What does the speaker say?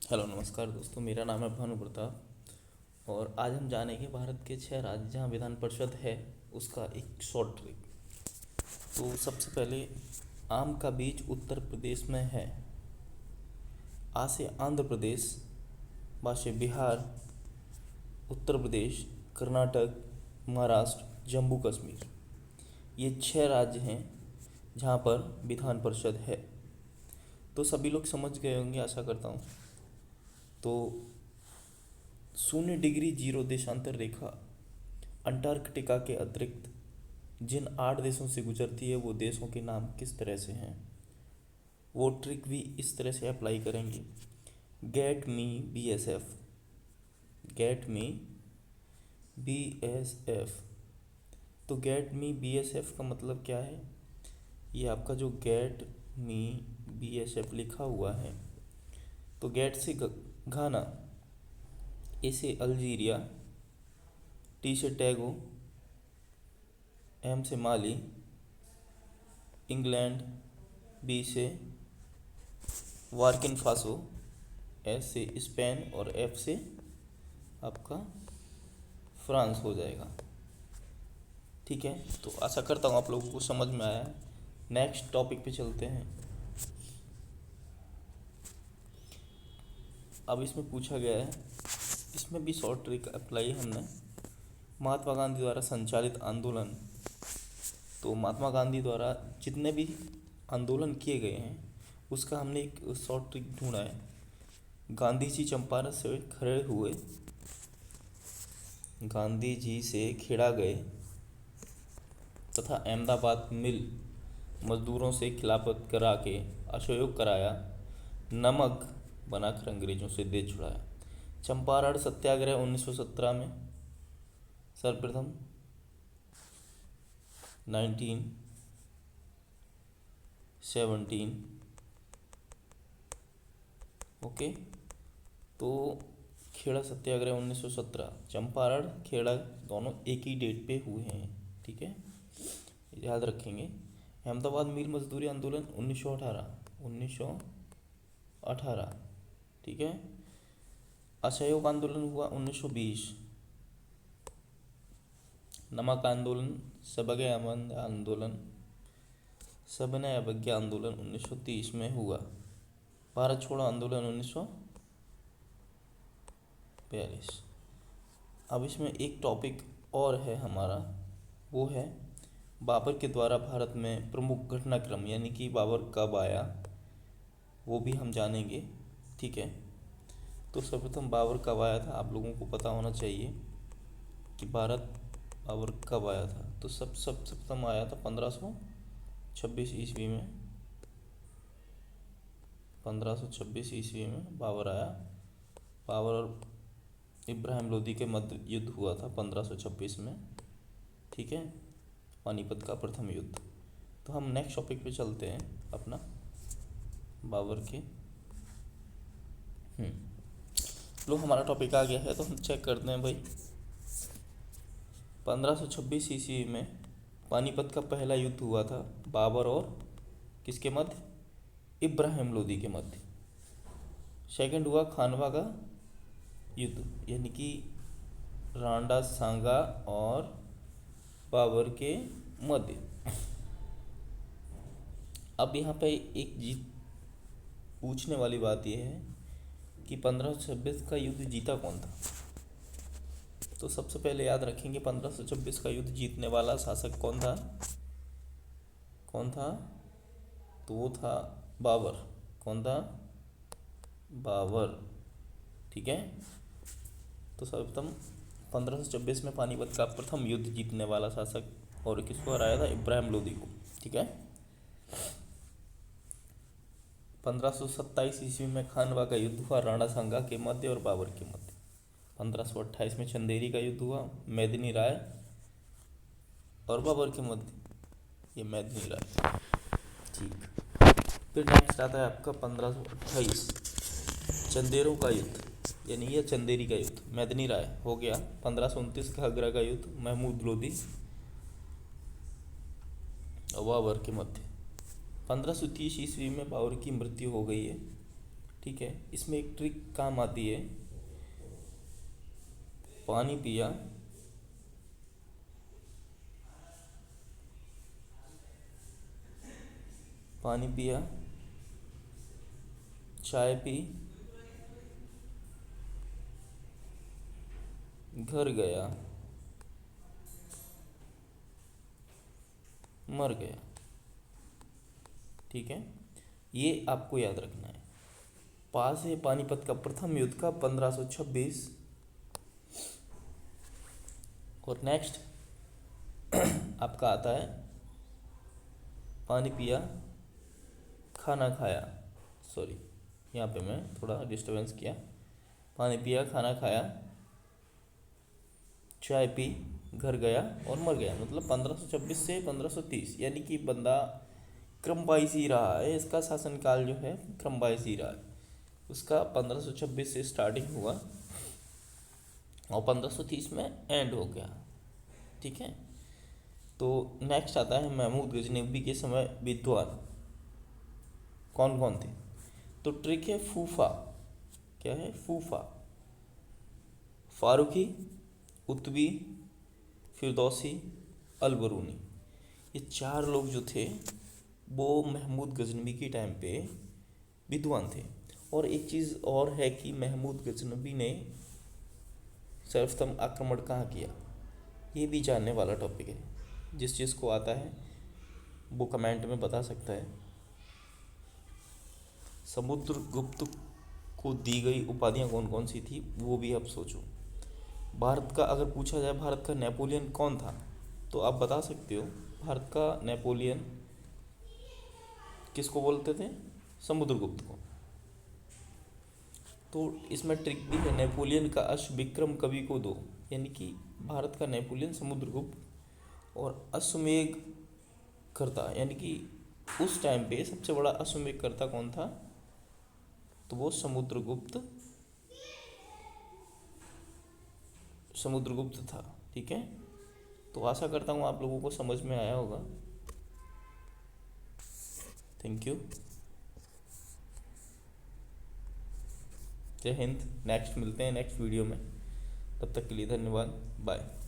Hello नमस्कार दोस्तों, मेरा नाम है भानु प्रताप और आज हम जानेंगे भारत के 6 राज्य जहाँ विधान परिषद है उसका एक शॉर्ट ट्रिक। तो सबसे पहले, आम का बीज उत्तर प्रदेश में है। आ से आंध्र प्रदेश, बा से बिहार, उत्तर प्रदेश, कर्नाटक, महाराष्ट्र, जम्मू कश्मीर। ये 6 राज्य हैं जहाँ पर विधान परिषद है। तो सभी लोग समझ गए होंगे, आशा करता हूँ। तो 0 डिग्री 0 देशांतर रेखा अंटार्कटिका के अतिरिक्त जिन 8 देशों से गुजरती है वो देशों के नाम किस तरह से हैं, वो ट्रिक भी इस तरह से अप्लाई करेंगे। Get me BSF, get me BSF। तो गेट मी BSF का मतलब क्या है? ये आपका जो गेट मी BSF लिखा हुआ है, तो गेट से घाना, ए से अल्जीरिया, टी से टैगो, एम से माली, इंग्लैंड, बी से वार्किन फासो, एस से स्पेन और एफ से आपका फ्रांस हो जाएगा। ठीक है, तो आशा करता हूँ आप लोगों को समझ में आया है। नेक्स्ट टॉपिक पे चलते हैं। अब इसमें पूछा गया है, इसमें भी शॉर्ट ट्रिक अप्लाई हमने। महात्मा गांधी द्वारा संचालित आंदोलन। तो महात्मा गांधी द्वारा जितने भी आंदोलन किए गए हैं उसका हमने एक शॉर्ट ट्रिक ढूंढा है। गांधी जी चंपारण से खड़े हुए, गांधी जी से खेड़ा गए तथा अहमदाबाद मिल मजदूरों से खिलाफत करा के असहयोग कराया, नमक बनाकर अंग्रेजों से देश छुड़ाया। चंपारण सत्याग्रह 1917 में सर्वप्रथम 1917। ओके, तो खेड़ा सत्याग्रह 1917, चंपारण खेड़ा दोनों एक ही डेट पे हुए हैं। ठीक है, याद रखेंगे। अहमदाबाद मिल मजदूरी आंदोलन 1918। ठीक है, असहयोग आंदोलन हुआ 1920। नमक आंदोलन, सबके अमन आंदोलन, सविनय अवज्ञा आंदोलन 1930 में हुआ। भारत छोड़ो आंदोलन 1942। अब इसमें एक टॉपिक और है हमारा, वो है बाबर के द्वारा भारत में प्रमुख घटनाक्रम, यानी कि बाबर कब आया वो भी हम जानेंगे। ठीक है, तो सर्वप्रथम बाबर कब आया था आप लोगों को पता होना चाहिए कि भारत बाबर कब आया था। तो सबसे प्रथम आया था 1526 ईस्वी में। 1526 ईस्वी में बाबर आया। बाबर और इब्राहिम लोदी के मध्य युद्ध हुआ था 1526 में। ठीक है, पानीपत का प्रथम युद्ध। तो हम नेक्स्ट टॉपिक पे चलते हैं अपना, बाबर के। लो, हमारा टॉपिक आ गया है तो हम चेक करते हैं भाई। 1526 ईस्वी में पानीपत का पहला युद्ध हुआ था बाबर और किसके मध्य? इब्राहिम लोदी के मध्य। सेकंड हुआ खानवा का युद्ध, यानी कि रांडा सांगा और बाबर के मध्य। अब यहाँ पे एक जीत पूछने वाली बात यह है कि 1526 का युद्ध जीता कौन था। तो सबसे पहले याद रखेंगे 1526 का युद्ध जीतने वाला शासक कौन था? कौन था? तो वो था बाबर। कौन था? बाबर। ठीक है, तो सर्वप्रथम 1526 में पानीपत का प्रथम युद्ध जीतने वाला शासक और किसको हराया था? इब्राहिम लोदी को। ठीक है, 1527 ईस्वी में खानवा का युद्ध हुआ राणा सांगा के मध्य और बाबर के मध्य। 1528 में चंदेरी का युद्ध हुआ मेदिनी राय और बाबर के मध्य, ये मेदिनी राय। ठीक, फिर नेक्स्ट आता है आपका 1528 चंदेरों का युद्ध, यानी यह चंदेरी का युद्ध। मेदिनी राय हो गया। 1529 घाघरा का युद्ध महमूद लोदी और बाबर के मध्य। 1530 ईस्वी में बाबर की मृत्यु हो गई है ठीक है, इसमें एक ट्रिक काम आती है। पानी पिया, पानी पिया, चाय पी, घर गया, मर गया। ठीक है, ये आपको याद रखना है। पास है पानीपत का प्रथम युद्ध का 1526। और नेक्स्ट आपका आता है पानी पिया, खाना खाया। सॉरी, यहाँ पे मैं थोड़ा डिस्टर्बेंस किया। पानी पिया, खाना खाया, चाय पी, घर गया और मर गया। मतलब 1526 से 1530, यानी कि बंदा क्रम वाइज ही रहा है। इसका शासनकाल जो है क्रम वाइज ही रहा है। उसका 1526 से स्टार्टिंग हुआ और 1530 में एंड हो गया। ठीक है, तो नेक्स्ट आता है महमूद गजनवी के समय विद्वान कौन कौन थे। तो ट्रिक है फूफा। क्या है? फूफा, फारूकी, कुतुबी, फिरदौसी, अलबरूनी। ये चार लोग जो थे वो महमूद गजनवी के टाइम पे विद्वान थे। और एक चीज़ और है कि महमूद गजनवी ने सर्वप्रथम आक्रमण कहाँ किया, ये भी जानने वाला टॉपिक है। जिस चीज़ को आता है वो कमेंट में बता सकता है। समुद्रगुप्त को दी गई उपाधियाँ कौन कौन सी थी वो भी आप सोचो। भारत का अगर पूछा जाए भारत का नेपोलियन कौन था, तो आप बता सकते हो भारत का नेपोलियन किसको बोलते थे? समुद्रगुप्त को। तो इसमें ट्रिक भी है, नेपोलियन का अश्व विक्रम कवि को दो। यानी कि भारत का नेपोलियन समुद्रगुप्त और अश्वमेध करता, यानी कि उस टाइम पे सबसे बड़ा अश्वमेध करता कौन था? तो वो समुद्रगुप्त था। ठीक है, तो आशा करता हूँ आप लोगों को समझ में आया होगा। थैंक यू, जय हिंद। नेक्स्ट मिलते हैं नेक्स्ट वीडियो में, तब तक के लिए धन्यवाद, बाय।